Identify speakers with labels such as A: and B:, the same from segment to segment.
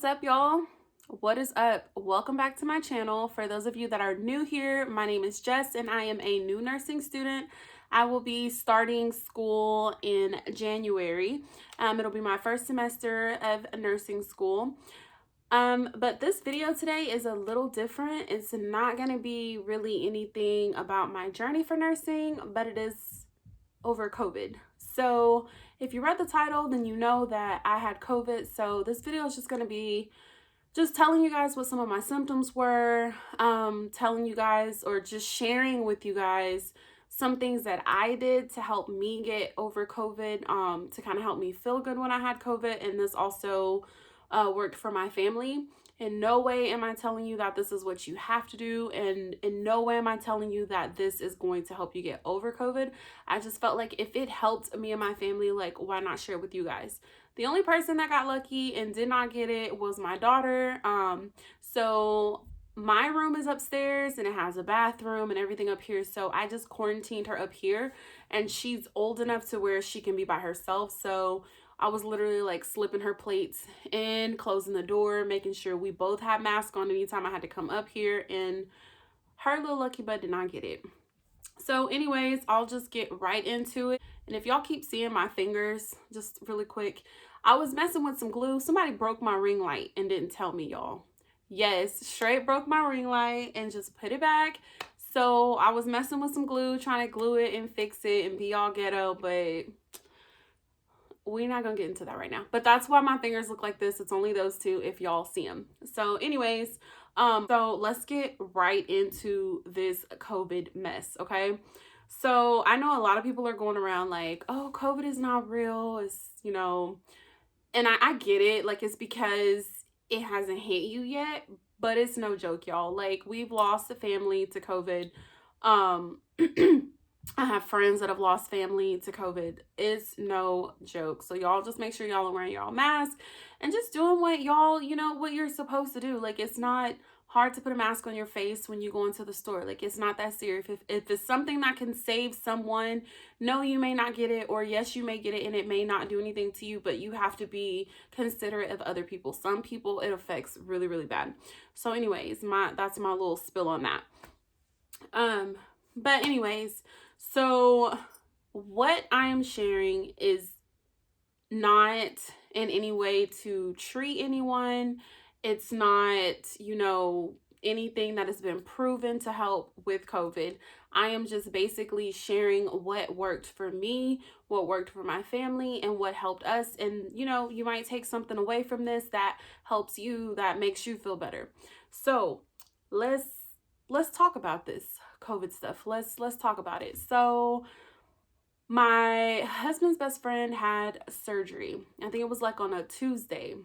A: up, y'all? What is up? Welcome back to my channel. For those of you that are new here, my name is Jess and I am a new nursing student. I will be starting school in January. It'll be my first semester of nursing school. But this video today is a little different. It's not going to be really anything about my journey for nursing, but it is over COVID. So if you read the title, then you know that I had COVID. So this video is just going to be just telling you guys what some of my symptoms were, telling you guys or just sharing with you guys some things that I did to help me get over COVID, to kind of help me feel good when I had COVID. And this also worked for my family. In no way am I telling you that this is what you have to do, and in no way am I telling you that this is going to help you get over COVID. I just felt like if it helped me and my family, like, why not share it with you guys? The only person that got lucky and did not get it was my daughter. So my room is upstairs and it has a bathroom and everything up here. So I just quarantined her up here, and she's old enough to where she can be by herself. So I was literally like slipping her plates in, closing the door, making sure we both had masks on anytime I had to come up here, and her little lucky butt did not get it. So anyways, I'll just get right into it. And if y'all keep seeing my fingers, just really quick, I was messing with some glue. Somebody broke my ring light and didn't tell me, y'all. Yes, straight broke my ring light and just put it back. So I was messing with some glue, trying to glue it and fix it and be all ghetto, but we're not gonna get into that right now. But that's why my fingers look like this. It's only those two if y'all see them. So anyways, so let's get right into this COVID mess, okay? So I know a lot of people are going around like, oh, COVID is not real. It's, and I get it. Like, it's because it hasn't hit you yet, but it's no joke, y'all. Like, we've lost a family to COVID. I have friends that have lost family to COVID. It's no joke. So y'all just make sure y'all are wearing y'all mask and just doing what y'all, what you're supposed to do. Like, it's not hard to put a mask on your face when you go into the store. Like, it's not that serious. If it's something that can save someone, no, you may not get it, or yes, you may get it and it may not do anything to you, but you have to be considerate of other people. Some people it affects really, really bad. So anyways, that's my little spill on that. But anyways, so what I am sharing is not in any way to treat anyone. It's not, anything that has been proven to help with COVID. I am just basically sharing what worked for me, what worked for my family, and what helped us. And, you might take something away from this that helps you, that makes you feel better. So let's talk about this COVID stuff. Let's talk about it. So my husband's best friend had surgery. I think it was like on a Tuesday,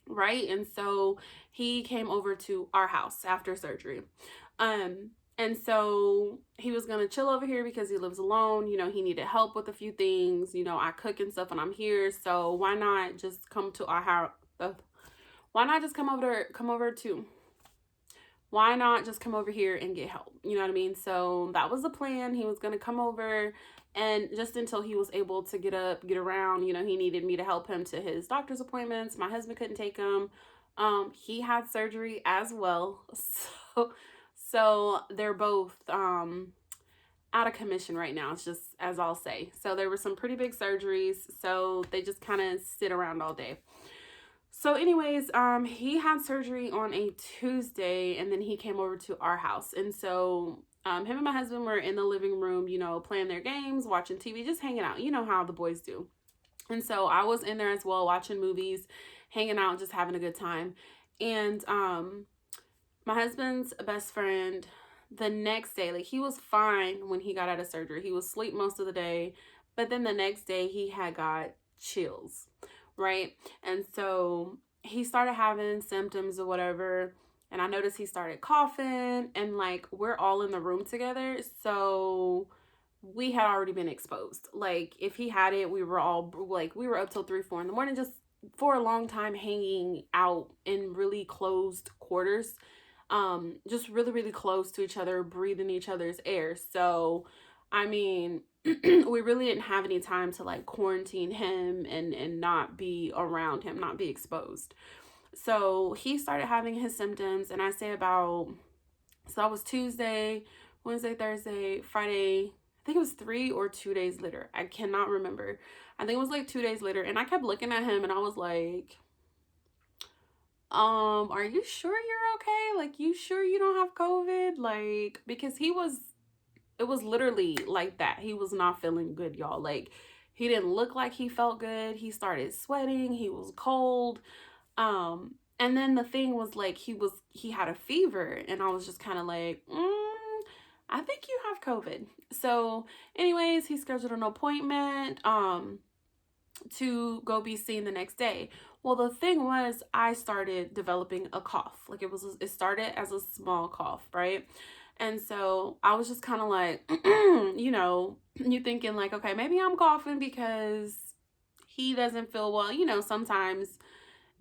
A: right? And so he came over to our house after surgery. And so he was going to chill over here because he lives alone. He needed help with a few things. I cook and stuff when I'm here. So why not just come to our house? Why not just come over here and get help? You know what I mean? So that was the plan. He was going to come over, and just until he was able to get up, get around, he needed me to help him to his doctor's appointments. My husband couldn't take him. He had surgery as well. So they're both out of commission right now. It's just, as I'll say. So there were some pretty big surgeries. So they just kind of sit around all day. So anyways, he had surgery on a Tuesday, and then he came over to our house. And so him and my husband were in the living room, playing their games, watching TV, just hanging out. You know how the boys do. And so I was in there as well, watching movies, hanging out, just having a good time. And my husband's best friend, the next day, like, he was fine when he got out of surgery. He was asleep most of the day. But then the next day he had got chills. Right? And so he started having symptoms or whatever, and I noticed he started coughing, and like, we're all in the room together, so we had already been exposed. Like, if he had it, we were all like, we were up till 3-4 in the morning, just for a long time, hanging out in really closed quarters, just really, really close to each other, breathing each other's air. So I mean, we really didn't have any time to like quarantine him and not be around him, not be exposed. So he started having his symptoms, and I say about, so that was Tuesday, Wednesday, Thursday, Friday. I think it was 3 or 2 days later. I cannot remember. I think it was like 2 days later. And I kept looking at him and I was like, are you sure you're okay? Like, you sure you don't have COVID? Like, because it was literally like that. He was not feeling good, y'all. Like, he didn't look like he felt good. He started sweating. He was cold. And then the thing was like, he had a fever, and I was just kind of like, I think you have COVID. So anyways, he scheduled an appointment, to go be seen the next day. Well, the thing was, I started developing a cough. Like, it started as a small cough, right? And so I was just kind of like, you thinking like, okay, maybe I'm coughing because he doesn't feel well. Sometimes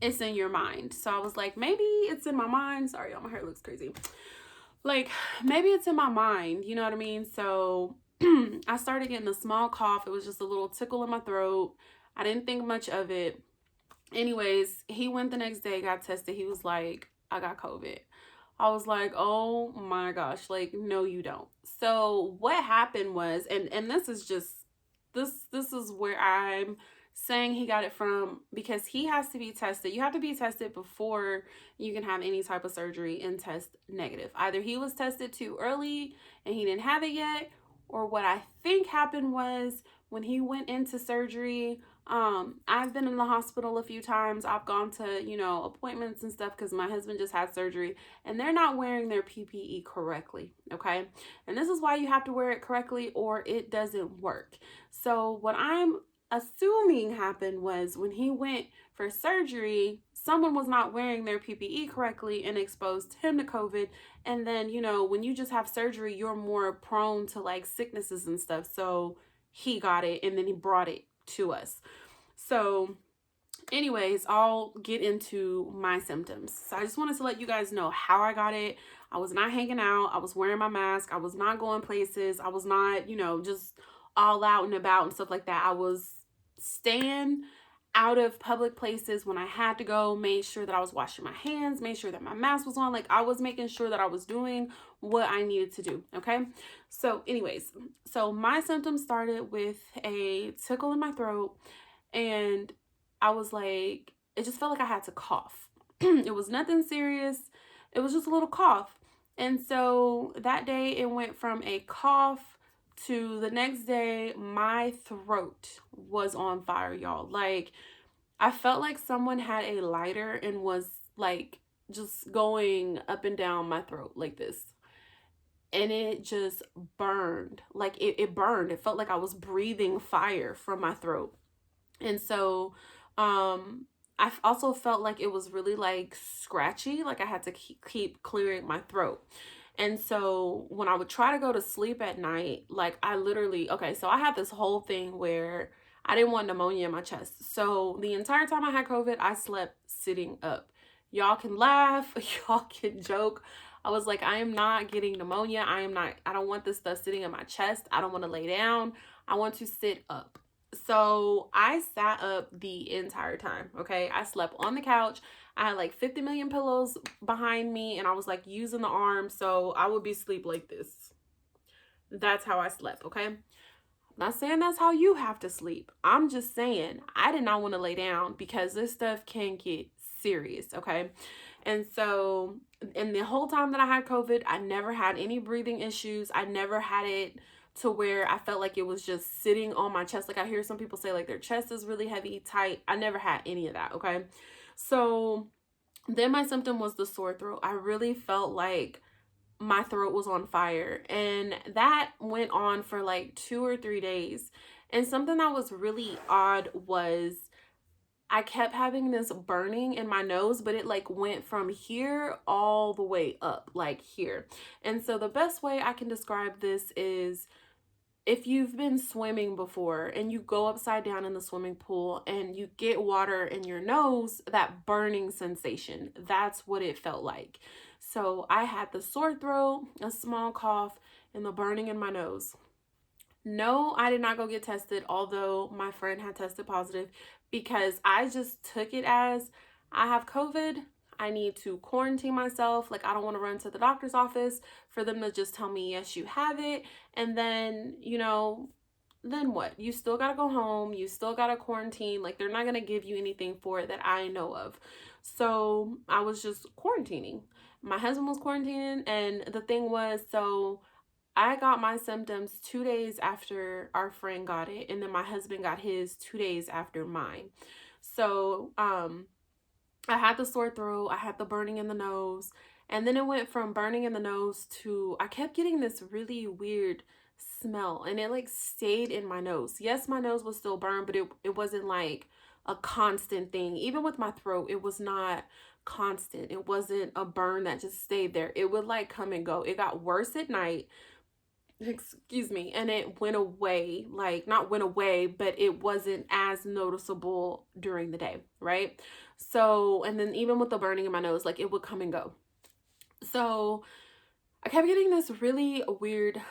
A: it's in your mind. So I was like, maybe it's in my mind. Sorry, y'all, my hair looks crazy. Like, maybe it's in my mind, you know what I mean? So I started getting a small cough. It was just a little tickle in my throat. I didn't think much of it. Anyways, he went the next day, got tested. He was like, I got COVID. I was like, oh my gosh, like, no, you don't. So what happened was, and this is just, this is where I'm saying he got it from, because he has to be tested. You have to be tested before you can have any type of surgery and test negative. Either he was tested too early and he didn't have it yet, or what I think happened was when he went into surgery, I've been in the hospital a few times. I've gone to, appointments and stuff because my husband just had surgery, and they're not wearing their PPE correctly, okay? And this is why you have to wear it correctly or it doesn't work. So what I'm assuming happened was when he went for surgery, someone was not wearing their PPE correctly and exposed him to COVID. And then, when you just have surgery, you're more prone to like sicknesses and stuff. So he got it and then he brought it to us. So anyways, I'll get into my symptoms. So I just wanted to let you guys know how I got it. I was not hanging out. I was wearing my mask. I was not going places. I was not, just all out and about and stuff like that. I was staying out of public places when I had to go, made sure that I was washing my hands, made sure that my mask was on. Like, I was making sure that I was doing what I needed to do, okay? So anyways, so my symptoms started with a tickle in my throat, and I was like, it just felt like I had to cough. It was nothing serious. It was just a little cough. And so that day it went from a cough to the next day, my throat was on fire, y'all. Like, I felt like someone had a lighter and was like just going up and down my throat like this. And it just burned. Like, it burned. It felt like I was breathing fire from my throat. And so I also felt like it was really like scratchy, like I had to keep clearing my throat. And so when I would try to go to sleep at night, like I literally, okay, so I had this whole thing where I didn't want pneumonia in my chest. So the entire time I had COVID, I slept sitting up. Y'all can laugh, y'all can joke. I was like, I am not getting pneumonia. I don't want this stuff sitting in my chest. I don't want to lay down. I want to sit up. So I sat up the entire time, okay? I slept on the couch. I had like 50 million pillows behind me, and I was like using the arm, so I would be asleep like this. That's how I slept, okay? I'm not saying that's how you have to sleep. I'm just saying I did not want to lay down because this stuff can get serious, okay? And so, and the whole time that I had COVID, I never had any breathing issues. I never had it to where I felt like it was just sitting on my chest. Like, I hear some people say like their chest is really heavy, tight. I never had any of that, okay? So then my symptom was the sore throat. I really felt like my throat was on fire, and that went on for like 2 or 3 days. And something that was really odd was I kept having this burning in my nose, but it like went from here all the way up, like here. And so the best way I can describe this is, if you've been swimming before and you go upside down in the swimming pool and you get water in your nose, that burning sensation, that's what it felt like. So I had the sore throat, a small cough, and the burning in my nose. No, I did not go get tested, although my friend had tested positive, because I just took it as I have COVID. I need to quarantine myself. Like, I don't want to run to the doctor's office for them to just tell me, yes, you have it. And then, then what? You still got to go home. You still got to quarantine. Like, they're not going to give you anything for it that I know of. So I was just quarantining. My husband was quarantining. And the thing was, so I got my symptoms 2 days after our friend got it. And then my husband got his 2 days after mine. So, I had the sore throat, I had the burning in the nose, and then it went from burning in the nose to I kept getting this really weird smell, and it like stayed in my nose. Yes, my nose was still burned, but it wasn't like a constant thing. Even with my throat, it was not constant. It wasn't a burn that just stayed there. It would like come and go. It got worse at night. Excuse me, and it went away, like not went away, but it wasn't as noticeable during the day, right? So, and then even with the burning in my nose, like it would come and go. So I kept getting this really weird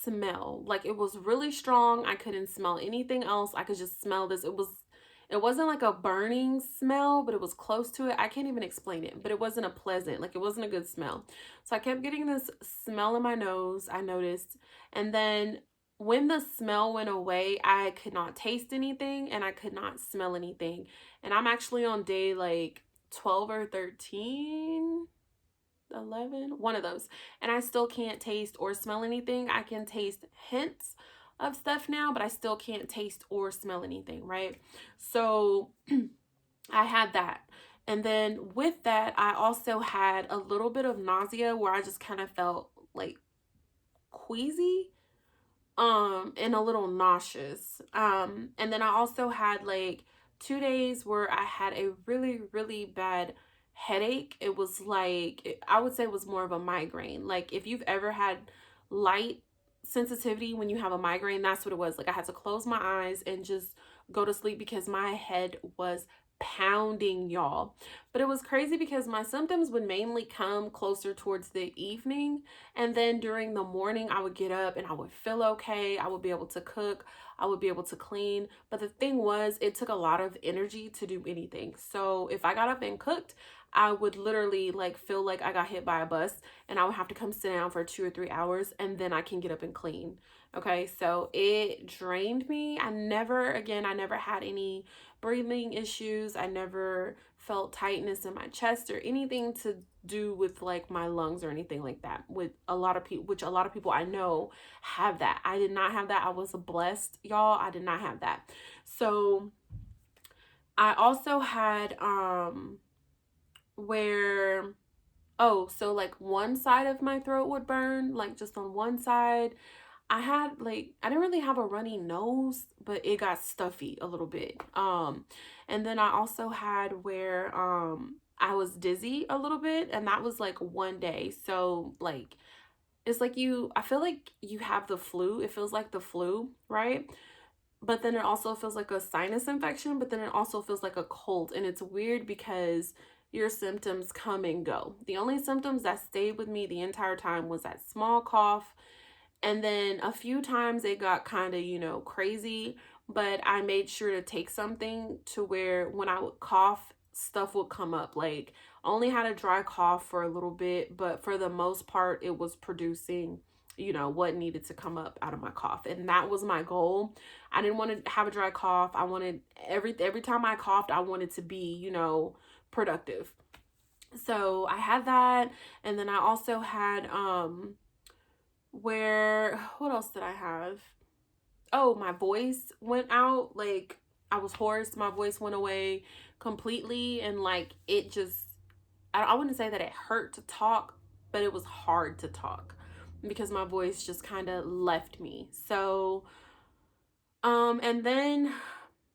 A: smell. Like it was really strong. I couldn't smell anything else. I could just smell this. It wasn't like a burning smell, but it was close to it. I can't even explain it, but it wasn't a pleasant, like it wasn't a good smell. So I kept getting this smell in my nose, I noticed. And then when the smell went away, I could not taste anything and I could not smell anything. And I'm actually on day like 12 or 13, 11, one of those. And I still can't taste or smell anything. I can taste hints of stuff now, but I still can't taste or smell anything, right? So I had that. And then with that, I also had a little bit of nausea where I just kind of felt like queasy, and a little nauseous. And then I also had like 2 days where I had a really, really bad headache. It was like, I would say it was more of a migraine. Like if you've ever had light sensitivity when you have a migraine, that's what it was. Like I had to close my eyes and just go to sleep because my head was pounding, y'all. But it was crazy because my symptoms would mainly come closer towards the evening, and then during the morning I would get up and I would feel okay. I would be able to cook, I would be able to clean. But the thing was, it took a lot of energy to do anything. So if I got up and cooked, I would literally like feel like I got hit by a bus and I would have to come sit down for 2 or 3 hours and then I can get up and clean. Okay, so it drained me. I never had any breathing issues. I never felt tightness in my chest or anything to do with like my lungs or anything like that. With a lot of people, which a lot of people I know have that. I did not have that. I was blessed, y'all. I did not have that. So I also had where so like one side of my throat would burn, like just on one side. I didn't really have a runny nose, but it got stuffy a little bit. And then I also had where I was dizzy a little bit, and that was like one day. So like it's like I feel like you have the flu. It feels like the flu, right? But then it also feels like a sinus infection, but then it also feels like a cold. And it's weird because your symptoms come and go. The only symptoms that stayed with me the entire time was that small cough. And then a few times it got kind of, crazy, but I made sure to take something to where when I would cough, stuff would come up. Like, I only had a dry cough for a little bit, but for the most part, it was producing, what needed to come up out of my cough. And that was my goal. I didn't want to have a dry cough. I wanted every time I coughed, I wanted to be, productive. So I had that. And then I also had, what else did I have? Oh, my voice went out. Like I was hoarse. My voice went away completely. And like, it just, I wouldn't say that it hurt to talk, but it was hard to talk because my voice just kind of left me. So, and then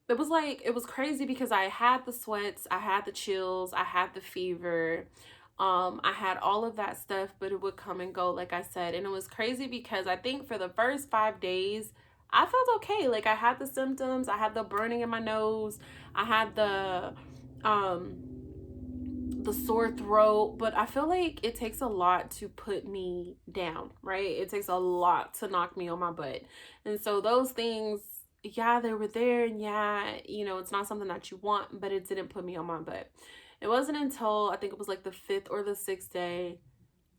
A: it was crazy because I had the sweats, I had the chills, I had the fever. I had all of that stuff, but it would come and go, like I said. And it was crazy because I think for the first 5 days, I felt okay. Like I had the symptoms, I had the burning in my nose, I had the sore throat, but I feel like it takes a lot to put me down, right? It takes a lot to knock me on my butt. And so those things, yeah, they were there, and yeah, it's not something that you want, but it didn't put me on my butt. It wasn't until I think it was like the 5th or the 6th day,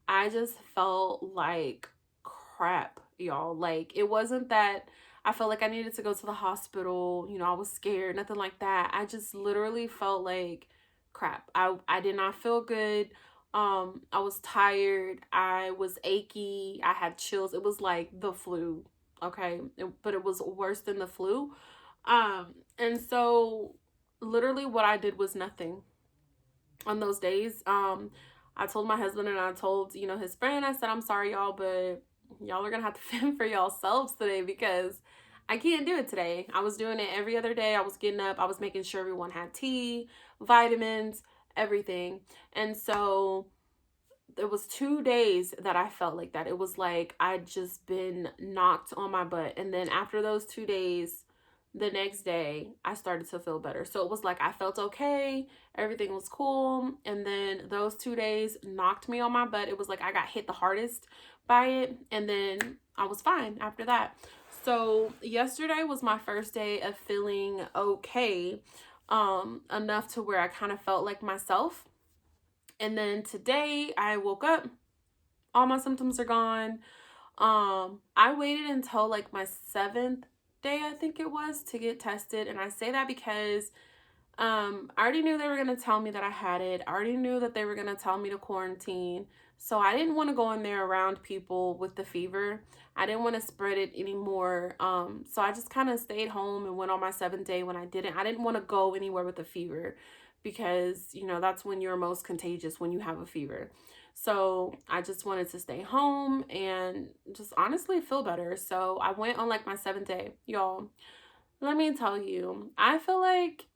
A: I just felt like crap, y'all. Like, it wasn't that I felt like I needed to go to the hospital, I was scared, nothing like that. I just literally felt like crap. I did not feel good. I was tired. I was achy. I had chills. It was like the flu, okay? But it was worse than the flu. And so literally what I did was nothing on those days. I told my husband and I told, his friend, I said, I'm sorry, y'all, but y'all are gonna have to fend for yourselves today because I can't do it today. I was doing it every other day. I was getting up, I was making sure everyone had tea, vitamins, everything. And so it was 2 days that I felt like that. It was like I'd just been knocked on my butt. And then after those 2 days, the next day, I started to feel better. So it was like I felt okay, everything was cool. And then those 2 days knocked me on my butt. It was like I got hit the hardest by it. And then I was fine after that. So yesterday was my first day of feeling okay, enough to where I kind of felt like myself. And then today I woke up, all my symptoms are gone. I waited until like my 7th day, I think it was, to get tested. And I say that because I already knew they were going to tell me that I had it. I already knew that they were going to tell me to quarantine. So I didn't want to go in there around people with the fever. I didn't want to spread it anymore. So I just kind of stayed home and went on my 7th day when I didn't want to go anywhere with a fever because, that's when you're most contagious, when you have a fever. So I just wanted to stay home and just honestly feel better. So I went on like my 7th day. Y'all, let me tell you, I feel like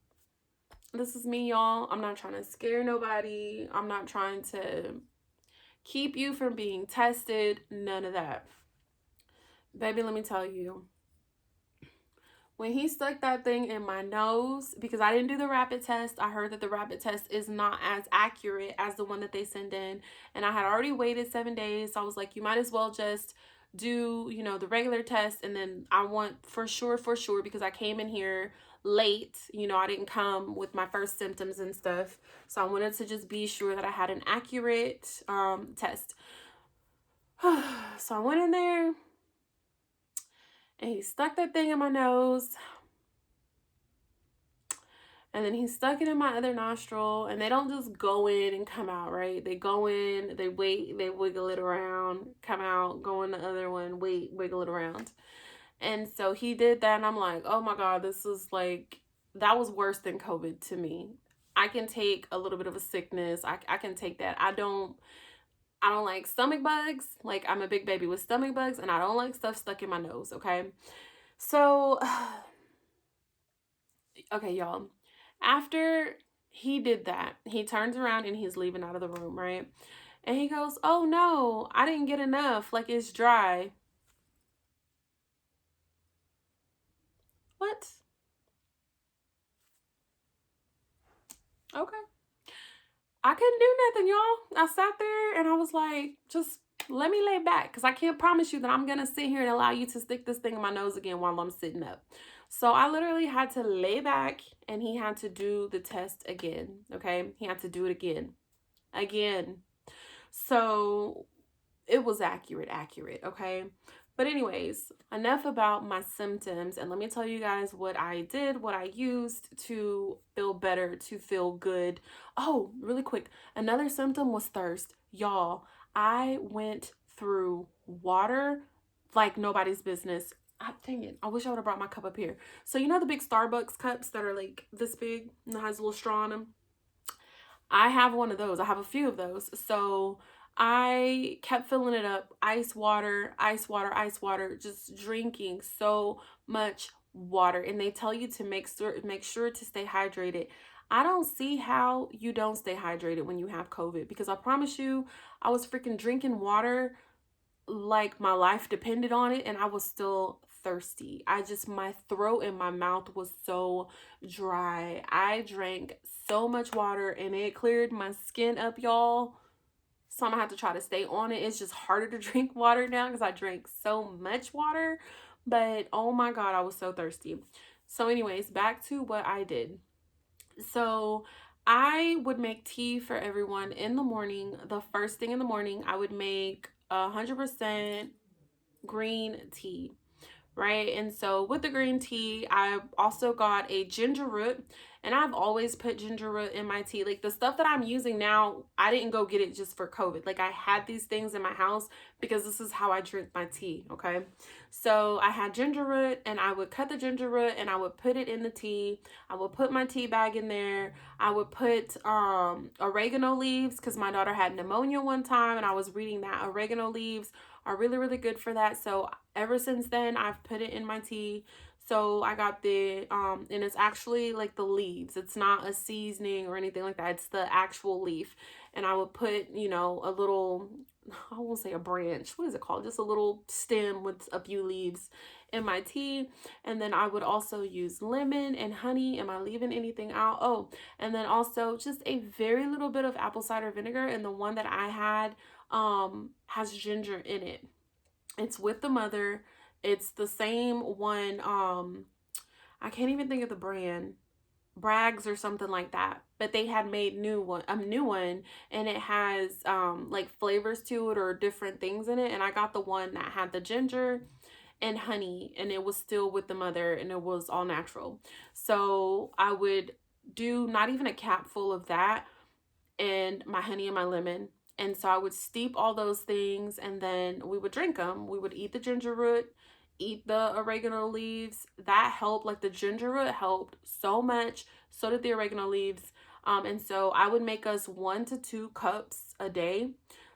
A: this is me, y'all. I'm not trying to scare nobody. I'm not trying to keep you from being tested. None of that. Baby, let me tell you. When he stuck that thing in my nose, because I didn't do the rapid test, I heard that the rapid test is not as accurate as the one that they send in. And I had already waited 7 days. So I was like, you might as well just do, the regular test. And then I want for sure, because I came in here late, I didn't come with my first symptoms and stuff. So I wanted to just be sure that I had an accurate test. So I went in there and he stuck that thing in my nose. And then he stuck it in my other nostril, and they don't just go in and come out, right? They go in, they wait, they wiggle it around, come out, go in the other one, wait, wiggle it around. And so he did that, and I'm like, oh my God, this is like, that was worse than COVID to me. I can take a little bit of a sickness. I can take that. I don't like stomach bugs. Like, I'm a big baby with stomach bugs, and I don't like stuff stuck in my nose, okay? So, okay, y'all. After he did that, he turns around and he's leaving out of the room, right? And he goes, oh no, I didn't get enough. Like, it's dry. What? Okay. I couldn't do nothing, y'all. I sat there and I was like, just let me lay back, because I can't promise you that I'm going to sit here and allow you to stick this thing in my nose again while I'm sitting up. So I literally had to lay back and he had to do the test again, okay? He had to do it again. So it was accurate, okay? But anyways, enough about my symptoms, and let me tell you guys what I did, what I used to feel better, to feel good. Oh, really quick, another symptom was thirst. Y'all, I went through water like nobody's business. Dang it, I wish I would have brought my cup up here. So you know the big Starbucks cups that are like this big and has a little straw in them? I have one of those. I have a few of those. So I kept filling it up. Ice water, ice water, ice water, just drinking so much water. And they tell you to make sure to stay hydrated. I don't see how you don't stay hydrated when you have COVID, because I promise you, I was freaking drinking water like my life depended on it, and I was still thirsty. My throat and my mouth was so dry. I drank so much water and it cleared my skin up, y'all. So I'm gonna have to try to stay on it. It's just harder to drink water now because I drank so much water. But oh my God, I was so thirsty. So anyways, back to what I did. So I would make tea for everyone in the morning. The first thing in the morning, I would make 100% green tea, right? And so with the green tea, I also got a ginger root, and I've always put ginger root in my tea. Like the stuff that I'm using now, I didn't go get it just for COVID. Like I had these things in my house because this is how I drink my tea, okay? So I had ginger root, and I would cut the ginger root and I would put it in the tea. I would put my tea bag in there. I would put oregano leaves because my daughter had pneumonia one time, and I was reading that oregano leaves are really, really good for that. So ever since then, I've put it in my tea. So I got the and it's actually like the leaves. It's not a seasoning or anything like that. It's the actual leaf. And I would put, you know, a little, I won't say a branch, what is it called, just a little stem with a few leaves in my tea. And then I would also use lemon and honey. Am I leaving anything out? Oh, and then also just a very little bit of apple cider vinegar. And the one that I had has ginger in it. It's with the mother. It's the same one. I can't even think of the brand. Bragg's or something like that. But they had made a new one, and it has like flavors to it or different things in it. And I got the one that had the ginger and honey, and it was still with the mother, and it was all natural. So I would do not even a cap full of that, and my honey and my lemon. And so I would steep all those things, and then we would drink them. We would eat the ginger root, eat the oregano leaves. That helped. Like the ginger root helped so much. So did the oregano leaves. And so I would make us 1 to 2 cups a day,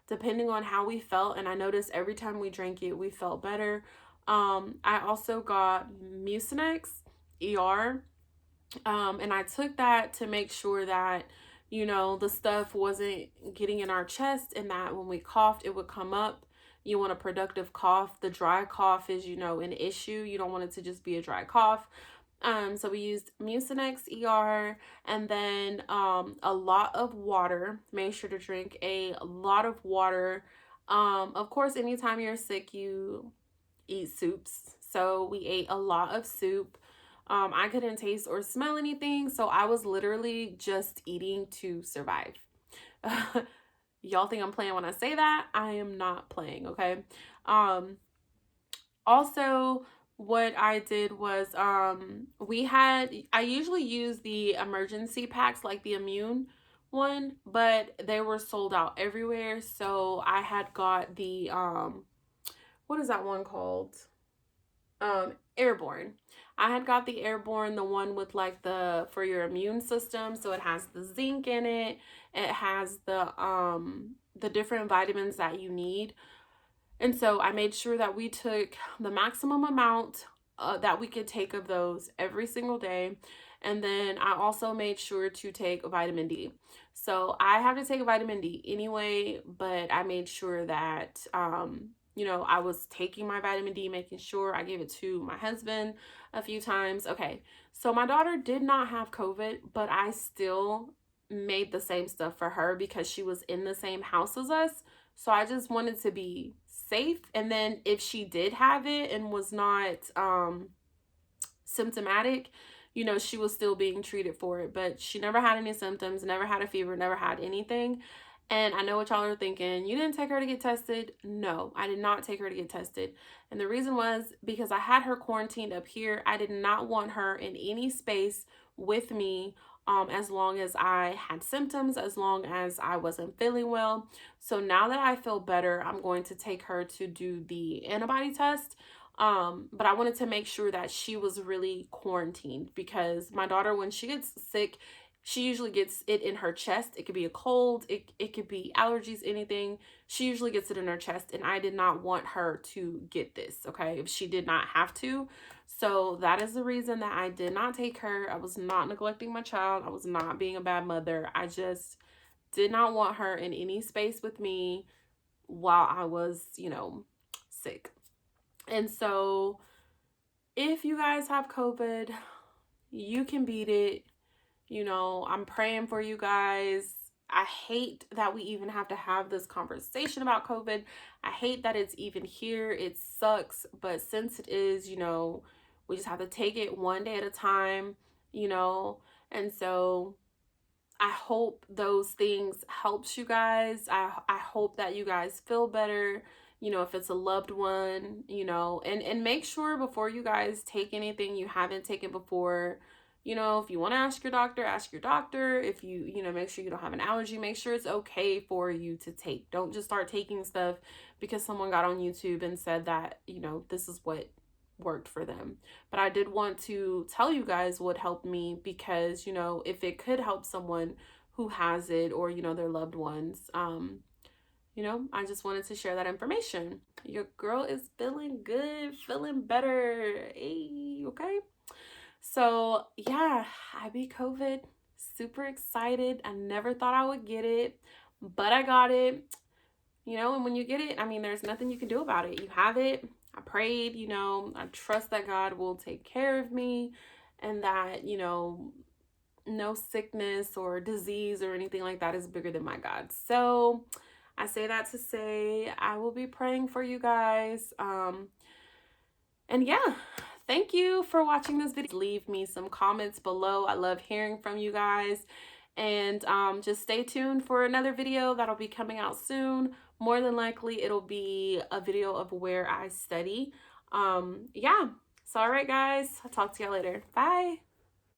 A: depending on how we felt. And I noticed every time we drank it, we felt better. I also got Mucinex ER, and I took that to make sure that, you know, the stuff wasn't getting in our chest, and that when we coughed, it would come up. You want a productive cough. The dry cough is, you know, an issue. You don't want it to just be a dry cough. So we used Mucinex ER, and then a lot of water. Make sure to drink a lot of water. Of course, anytime you're sick, you eat soups. So we ate a lot of soup. I couldn't taste or smell anything, so I was literally just eating to survive. Y'all think I'm playing when I say that? I am not playing, okay? Um, Also, what I did was I usually use the emergency packs like the immune one, but they were sold out everywhere. So I had got the what is that one called? Airborne. I had got the Airborne, the one with like the for your immune system. So it has the zinc in it. It has the different vitamins that you need. And so I made sure that we took the maximum amount that we could take of those every single day. And then I also made sure to take vitamin D. So I have to take vitamin D anyway, but I made sure that, you know, I was taking my vitamin D, making sure I gave it to my husband a few times. Okay, so my daughter did not have COVID, but I still made the same stuff for her because she was in the same house as us. So I just wanted to be safe. And then if she did have it and was not symptomatic, you know, she was still being treated for it. But she never had any symptoms, never had a fever, never had anything. And I know what y'all are thinking. You didn't take her to get tested? No, I did not take her to get tested. And the reason was because I had her quarantined up here. I did not want her in any space with me as long as I had symptoms, as long as I wasn't feeling well. So now that I feel better, I'm going to take her to do the antibody test. But I wanted to make sure that she was really quarantined because my daughter, when she gets sick, she usually gets it in her chest. It could be a cold, it could be allergies, anything. She usually gets it in her chest, and I did not want her to get this, okay, if she did not have to. So that is the reason that I did not take her. I was not neglecting my child. I was not being a bad mother. I just did not want her in any space with me while I was, you know, sick. And so if you guys have COVID, you can beat it. You know, I'm praying for you guys. I hate that we even have to have this conversation about COVID. I hate that it's even here. It sucks. But since it is, you know, we just have to take it one day at a time, you know. And so I hope those things helps you guys. I hope that you guys feel better, you know, if it's a loved one, you know, and make sure before you guys take anything you haven't taken before, you know, if you want to ask your doctor, ask your doctor. If you know, make sure you don't have an allergy, make sure it's okay for you to take. Don't just start taking stuff because someone got on YouTube and said that, you know, this is what worked for them. But I did want to tell you guys what helped me because, you know, if it could help someone who has it or, you know, their loved ones, you know, I just wanted to share that information. Your girl is feeling good, feeling better. Hey, okay? So, yeah, I beat COVID. Super excited. I never thought I would get it, but I got it. You know, and when you get it, I mean, there's nothing you can do about it. You have it. I prayed, you know, I trust that God will take care of me and that, you know, no sickness or disease or anything like that is bigger than my God. So I say that to say I will be praying for you guys. And yeah, thank you for watching this video. Leave me some comments below. I love hearing from you guys. And just stay tuned for another video that'll be coming out soon. More than likely, it'll be a video of where I study. Yeah. So, all right, guys. I'll talk to y'all later. Bye.